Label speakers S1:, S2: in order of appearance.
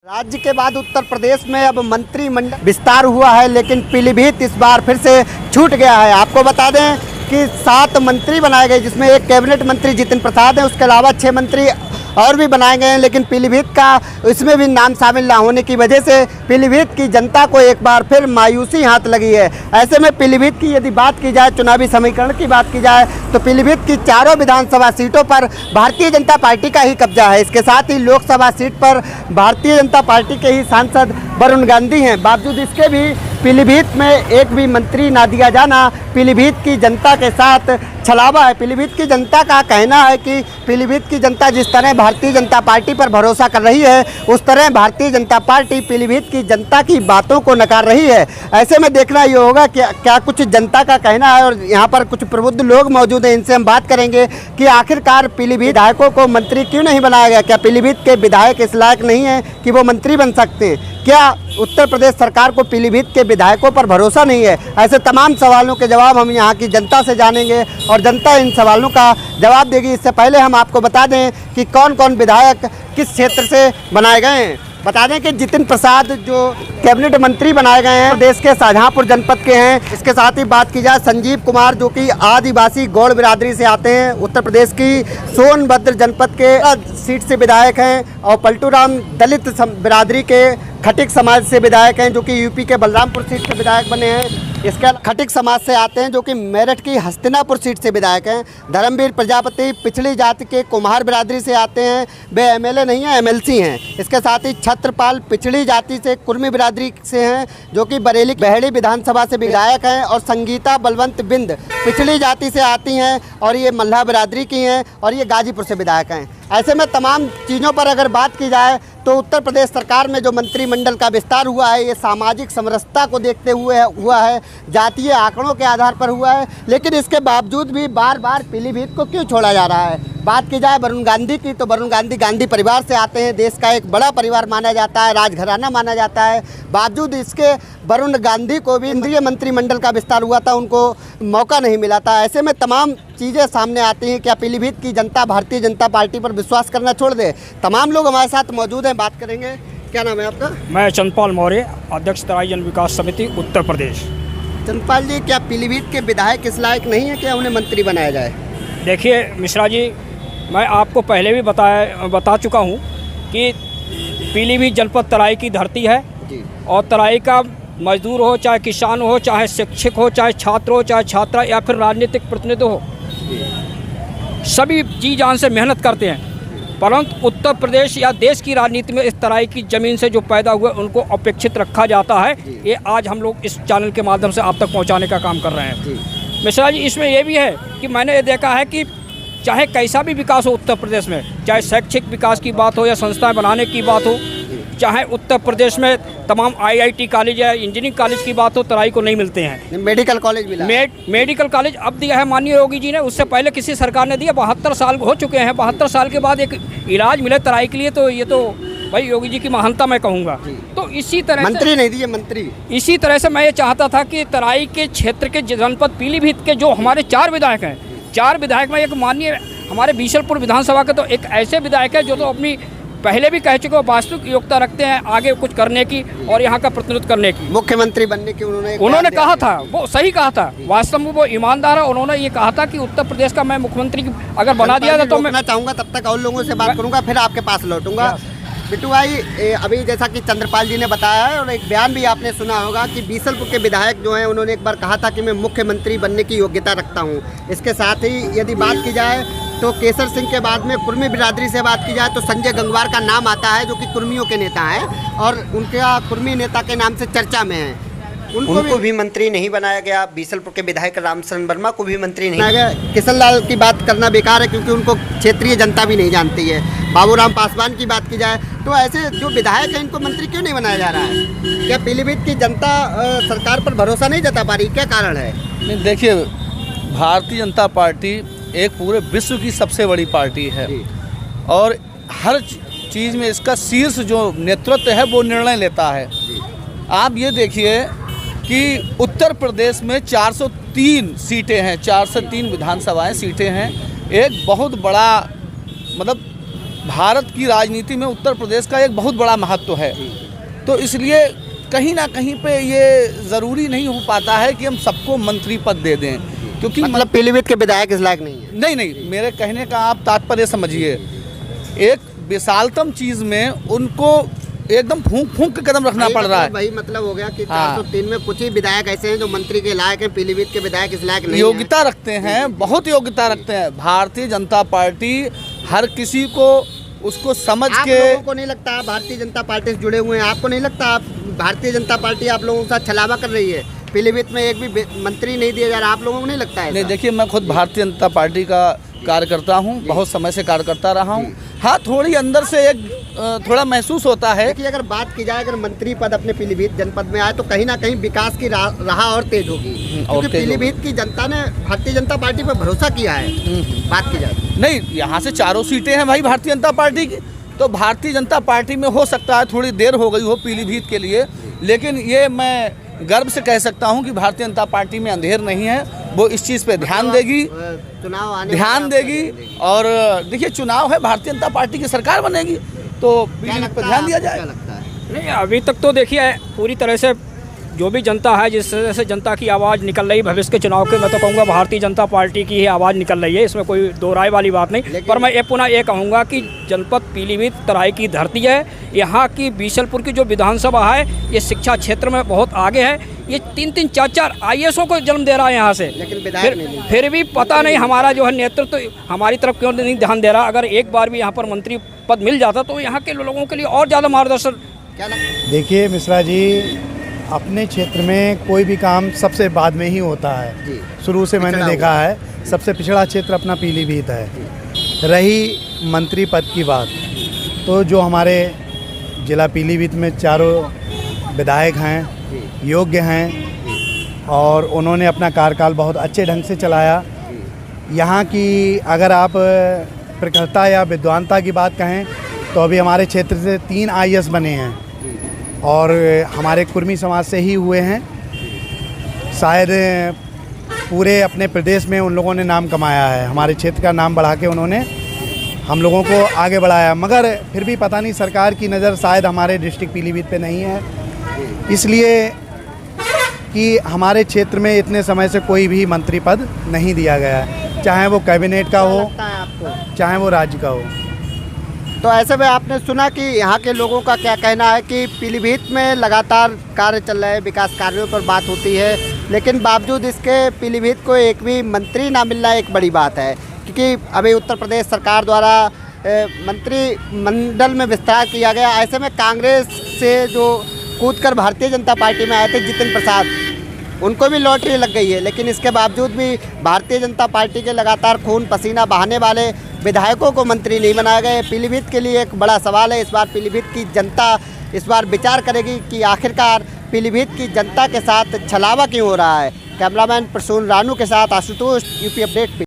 S1: राज्य के बाद उत्तर प्रदेश में अब मंत्रिमंडल विस्तार हुआ है, लेकिन पीलीभीत इस बार फिर से छूट गया है। आपको बता दें कि 7 मंत्री बनाए गए, जिसमें एक कैबिनेट मंत्री जितिन प्रसाद है, उसके अलावा 6 मंत्री और भी बनाए गए हैं, लेकिन पीलीभीत का इसमें भी नाम शामिल ना होने की वजह से पीलीभीत की जनता को एक बार फिर मायूसी हाथ लगी है। ऐसे में पीलीभीत की यदि बात की जाए, चुनावी समीकरण की बात की जाए, तो पीलीभीत की चारों विधानसभा सीटों पर भारतीय जनता पार्टी का ही कब्जा है। इसके साथ ही लोकसभा सीट पर भारतीय जनता पार्टी के ही सांसद वरुण गांधी हैं। बावजूद इसके भी पीलीभीत में एक भी मंत्री ना दिया जाना पीलीभीत की जनता के साथ छलावा है। पीलीभीत की जनता का कहना है कि पीलीभीत की जनता जिस तरह भारतीय जनता पार्टी पर भरोसा कर रही है, उस तरह भारतीय जनता पार्टी पीलीभीत की जनता की बातों को नकार रही है। ऐसे में देखना ये होगा कि क्या कुछ जनता का कहना है, और यहाँ पर कुछ प्रबुद्ध लोग मौजूद हैं, इनसे हम बात करेंगे कि आखिरकार पीलीभीत विधायकों को मंत्री क्यों नहीं बनाया गया। क्या पीलीभीत के विधायक इस लायक नहीं हैं कि वो मंत्री बन सकते हैं? क्या उत्तर प्रदेश सरकार को पीलीभीत के विधायकों पर भरोसा नहीं है? ऐसे तमाम सवालों के जवाब हम यहाँ की जनता से जानेंगे और जनता इन सवालों का जवाब देगी। इससे पहले हम आपको बता दें कि कौन कौन विधायक किस क्षेत्र से बनाए गए हैं। बता दें कि जितिन प्रसाद जो कैबिनेट मंत्री बनाए गए हैं देश के शाहजहांपुर जनपद के हैं। इसके साथ ही बात की जाए संजीव कुमार, जो कि आदिवासी गौड़ बिरादरी से आते हैं, उत्तर प्रदेश की सोनभद्र जनपद के सीट से विधायक हैं, और पलटू राम दलित बिरादरी के खटिक समाज से विधायक हैं, जो कि यूपी के बलरामपुर सीट से विधायक बने हैं। इसके खटिक समाज से आते हैं, जो कि मेरठ की हस्तिनापुर सीट से विधायक हैं। धर्मवीर प्रजापति पिछड़ी जाति के कुम्हार बिरादरी से आते हैं, वे एमएलए नहीं हैं, एमएलसी हैं। इसके साथ ही छत्रपाल पिछड़ी जाति से कुर्मी बिरादरी से हैं, जो कि बरेली बहेड़ी विधानसभा से विधायक हैं। और संगीता बलवंत बिंद पिछड़ी जाति से आती हैं, और ये मल्लाह बिरादरी की हैं, और ये गाजीपुर से विधायक हैं। ऐसे में तमाम चीज़ों पर अगर बात की जाए तो उत्तर प्रदेश सरकार में जो मंत्रिमंडल का विस्तार हुआ है, ये सामाजिक समरसता को देखते हुए हुआ है, जातीय आंकड़ों के आधार पर हुआ है। लेकिन इसके बावजूद भी बार बार पीलीभीत को क्यों छोड़ा जा रहा है? बात की जाए वरुण गांधी की, तो वरुण गांधी गांधी परिवार से आते हैं, देश का एक बड़ा परिवार माना जाता है, राजघराना माना जाता है। बावजूद इसके वरुण गांधी को भी केंद्रीय मंत्रिमंडल का विस्तार हुआ था, उनको मौका नहीं मिला था। ऐसे में तमाम चीज़ें सामने आती हैं। क्या पीलीभीत की जनता भारतीय जनता पार्टी पर विश्वास करना छोड़ दे? तमाम लोग हमारे साथ मौजूद हैं, बात करेंगे। क्या नाम है आपका?
S2: मैं चंद्रपाल मौर्य, अध्यक्ष तराई जन विकास समिति उत्तर प्रदेश।
S1: चंद्रपाल जी, क्या पीलीभीत के विधायक इस लायक नहीं है कि उन्हें मंत्री बनाया जाए?
S2: देखिए मिश्रा जी, मैं आपको पहले भी बता चुका हूँ कि पीलीभीत जनपद तराई की धरती है
S1: जी। और
S2: तराई का मजदूर हो, चाहे किसान हो, चाहे शिक्षक हो, चाहे छात्र हो, चाहे छात्रा या फिर राजनीतिक प्रतिनिधि हो, सभी जी जान से मेहनत करते हैं। परंतु उत्तर प्रदेश या देश की राजनीति में इस तराई की ज़मीन से जो पैदा हुए उनको अपेक्षित रखा जाता है। ये आज हम लोग इस चैनल के माध्यम से आप तक पहुंचाने का काम कर रहे हैं। मिश्रा जी, इसमें यह भी है कि मैंने ये देखा है कि चाहे कैसा भी विकास हो उत्तर प्रदेश में, चाहे शैक्षिक विकास की बात हो या संस्थाएं बनाने की बात हो, चाहे उत्तर प्रदेश में तमाम IIT कॉलेज या इंजीनियरिंग कॉलेज की बात हो, तराई को नहीं मिलते हैं।
S1: मेडिकल कॉलेज मिला,
S2: मेडिकल कॉलेज अब दिया है माननीय योगी जी ने, उससे पहले किसी सरकार ने दिया। 72 साल हो चुके हैं, 72 साल के बाद एक इलाज मिले तराई के लिए, तो ये तो भाई योगी जी की महानता मैं कहूँगा। तो इसी तरह
S1: मंत्री नहीं दिए, मंत्री।
S2: इसी तरह से मैं ये चाहता था कि तराई के क्षेत्र के जनपद पीलीभीत के जो हमारे 4 विधायक हैं, 4 विधायक में एक माननीय हमारे बीसलपुर विधानसभा के तो एक ऐसे विधायक है जो तो अपनी पहले भी कह चुके वास्तविक योग्यता रखते हैं आगे कुछ करने की और यहाँ का प्रतिनिधित्व करने की,
S1: मुख्यमंत्री बनने की
S2: उन्होंने कहा था। वो सही कहा था, वास्तव में वो ईमानदार है। उन्होंने ये कहा था कि उत्तर प्रदेश का मैं मुख्यमंत्री अगर बना दिया था तो मैं
S1: चाहूँगा, तब तक और लोगों से बात करूँगा, फिर आपके पास लौटूंगा। बिट्टू भाई, अभी जैसा कि चंद्रपाल जी ने बताया है और एक बयान भी आपने सुना होगा कि बीसलपुर के विधायक जो हैं उन्होंने एक बार कहा था कि मैं मुख्यमंत्री बनने की योग्यता रखता हूं। इसके साथ ही यदि बात की जाए तो केसर सिंह के बाद में कुर्मी बिरादरी से बात की जाए तो संजय गंगवार का नाम आता है, जो कि कुर्मियों के नेता हैं और उनका कुर्मी नेता के नाम से चर्चा में है। उनको भी मंत्री नहीं बनाया गया। बीसलपुर के विधायक रामचरण वर्मा को भी मंत्री नहीं बनाया गया। किशन लाल की बात करना बेकार है, क्योंकि उनको क्षेत्रीय जनता भी नहीं जानती है। बाबूराम पासवान की बात की जाए तो ऐसे जो विधायक हैं इनको मंत्री क्यों नहीं बनाया जा रहा है? क्या पीलीभीत की जनता सरकार पर भरोसा नहीं जता पा रही? क्या कारण है?
S3: नहीं, देखिए, भारतीय जनता पार्टी एक पूरे विश्व की सबसे बड़ी पार्टी है और हर चीज़ में इसका शीर्ष जो नेतृत्व है वो निर्णय लेता है। आप ये देखिए कि उत्तर प्रदेश में 403 सीटें हैं, 403 विधानसभाएं सीटें हैं। एक बहुत बड़ा मतलब भारत की राजनीति में उत्तर प्रदेश का एक बहुत बड़ा महत्व है। तो इसलिए कहीं ना कहीं पे ये ज़रूरी नहीं हो पाता है कि हम सबको मंत्री पद दे दें, क्योंकि
S1: मतलब पीलीभीत के विधायक इस लायक नहीं है।
S3: नहीं, मेरे कहने का आप तात्पर्य समझिए। एक विशालतम चीज़ में उनको एकदम फूंक के कदम रखना पड़ रहा है।
S1: वही मतलब हो गया कि
S3: हाँ।
S1: 403 में कुछ ही विधायक ऐसे हैं जो मंत्री के लायक हैं, पीलीभीत के विधायक इस लायक नहीं
S3: योग्यता रखते हैं, बहुत योग्यता रखते हैं। भारतीय जनता पार्टी हर किसी को उसको समझ
S1: आप
S3: के।
S1: लोगों को नहीं लगता आप भारतीय जनता पार्टी से जुड़े हुए हैं, आपको नहीं लगता आप भारतीय जनता पार्टी आप लोगों के साथ छलावा कर रही है? पीलीभीत में एक भी मंत्री नहीं दिया जा रहा, आप लोगों को नहीं लगता है?
S3: नहीं, देखिए मैं खुद भारतीय जनता पार्टी का कार्यकर्ता हूँ, बहुत समय से कार्य करता रहा हूँ। हाँ, थोड़ी अंदर से एक थोड़ा महसूस होता है।
S1: देखिए, अगर बात की जाए, अगर मंत्री पद अपने पीलीभीत जनपद में आए तो कहीं ना कहीं विकास की राह और तेज होगी, क्योंकि पीलीभीत की जनता ने भारतीय जनता पार्टी पर भरोसा किया है। बात की जाए
S3: नहीं, यहाँ से 4 सीटें हैं भाई भारतीय जनता पार्टी की, तो भारतीय जनता पार्टी में हो सकता है थोड़ी देर हो गई हो पीलीभीत के लिए, लेकिन ये मैं गर्व से कह सकता हूँ कि भारतीय जनता पार्टी में अंधेर नहीं है। वो इस चीज़ पे ध्यान देगी,
S1: चुनाव आने
S3: ध्यान देगी। और देखिए, चुनाव है, भारतीय जनता पार्टी की सरकार बनेगी तो पीलीभीत पर ध्यान दिया जाएगा।
S2: नहीं, अभी तक तो देखिए पूरी तरह से जो भी जनता है, जिस तरह से जनता की आवाज़ निकल रही भविष्य के चुनाव के, मैं तो कहूँगा भारतीय जनता पार्टी की ही आवाज़ निकल रही है, इसमें कोई दो राय वाली बात नहीं। पर मैं ये पुनः ये कहूँगा कि जनपद पीलीभीत तराई की धरती है। यहाँ की बीसलपुर की जो विधानसभा है, ये शिक्षा क्षेत्र में बहुत आगे है। ये 3-3, 4-4 IASओं को जन्म दे रहा है यहाँ से,
S1: लेकिन
S2: फिर भी पता नहीं हमारा जो है नेतृत्व हमारी तरफ क्यों नहीं ध्यान दे रहा। अगर एक बार भी यहाँ पर मंत्री पद मिल जाता तो यहाँ के लोगों के लिए और ज़्यादा मार्गदर्शन।
S1: क्या लगता है?
S4: देखिए मिश्रा जी, अपने क्षेत्र में कोई भी काम सबसे बाद में ही होता है। शुरू से मैंने देखा है, सबसे पिछड़ा क्षेत्र अपना पीलीभीत है। रही मंत्री पद की बात, तो जो हमारे जिला पीलीभीत में 4 विधायक हैं, योग्य हैं और उन्होंने अपना कार्यकाल बहुत अच्छे ढंग से चलाया। यहाँ की अगर आप प्रखरता या विद्वानता की बात कहें तो अभी हमारे क्षेत्र से 3 IAS बने हैं और हमारे कुर्मी समाज से ही हुए हैं। शायद पूरे अपने प्रदेश में उन लोगों ने नाम कमाया है, हमारे क्षेत्र का नाम बढ़ा के उन्होंने हम लोगों को आगे बढ़ाया। मगर फिर भी पता नहीं सरकार की नज़र शायद हमारे डिस्ट्रिक्ट पीलीभीत पे नहीं है, इसलिए कि हमारे क्षेत्र में इतने समय से कोई भी मंत्री पद नहीं दिया गया है, चाहे वो कैबिनेट का हो, चाहे वो राज्य का हो।
S1: तो ऐसे में आपने सुना कि यहाँ के लोगों का क्या कहना है कि पीलीभीत में लगातार कार्य चल रहे हैं, विकास कार्यों पर बात होती है, लेकिन बावजूद इसके पीलीभीत को एक भी मंत्री ना मिलना एक बड़ी बात है, क्योंकि अभी उत्तर प्रदेश सरकार द्वारा मंत्रिमंडल में विस्तार किया गया। ऐसे में कांग्रेस से जो कूदकर भारतीय जनता पार्टी में आए थे जितिन प्रसाद, उनको भी लॉटरी लग गई है, लेकिन इसके बावजूद भी भारतीय जनता पार्टी के लगातार खून पसीना बहाने वाले विधायकों को मंत्री नहीं बनाए गए। पीलीभीत के लिए एक बड़ा सवाल है। इस बार पीलीभीत की जनता इस बार विचार करेगी कि आखिरकार पीलीभीत की जनता के साथ छलावा क्यों हो रहा है। कैमरामैन प्रसून रानू के साथ आशुतोष, UP अपडेट।